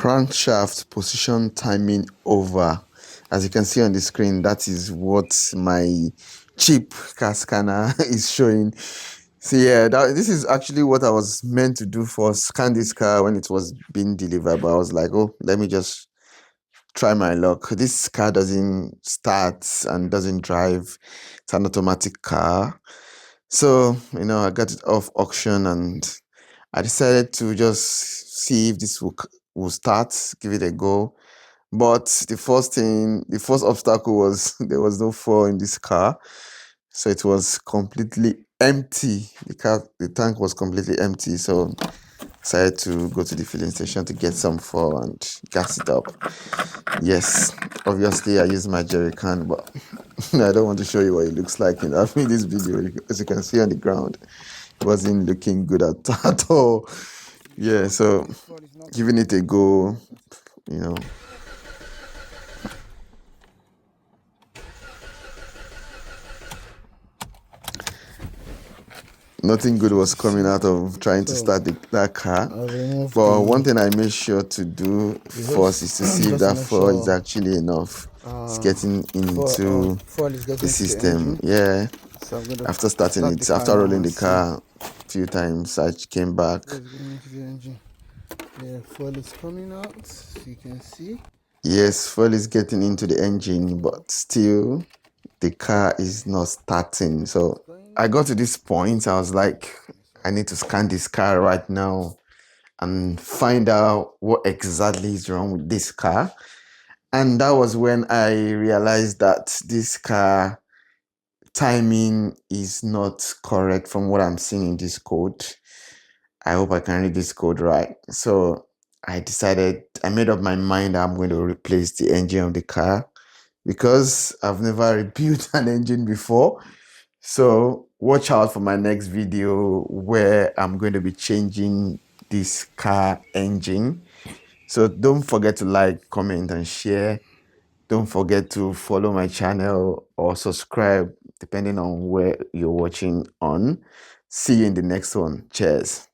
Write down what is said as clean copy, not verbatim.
Crankshaft position timing over. As you can see on the screen, that is what my cheap car scanner is showing. So yeah, this is actually what I was meant to do for scan this car when it was being delivered, but I was like, oh, let me just try my luck. This car doesn't start and doesn't drive. It's an automatic car. So, I got it off auction and I decided to just see if this will start, give it a go. But the first obstacle was there was no fuel in this car. So it was completely empty. The tank was completely empty. So I decided to go to the filling station to get some fuel and gas it up. Yes, obviously I used my jerry can, but I don't want to show you what it looks like in this video. As you can see on the ground, it wasn't looking good at all. Yeah, so giving it a go, nothing good was coming out of trying to start that car. But one thing I made sure to do first is to see if that fuel is actually enough. It's getting into the system. Yeah. After starting it, after rolling the car a few times, I came back. Yeah, fuel is coming out, you can see. Yes, fuel is getting into the engine, but still the car is not starting. So I got to this point, I was like, I need to scan this car right now and find out what exactly is wrong with this car. And that was when I realized that this car timing is not correct from what I'm seeing in this code. I hope I can read this code right. So I made up my mind I'm going to replace the engine of the car because I've never rebuilt an engine before. So watch out for my next video where I'm going to be changing this car engine. So don't forget to like, comment, and share. Don't forget to follow my channel or subscribe depending on where you're watching on. See you in the next one. Cheers.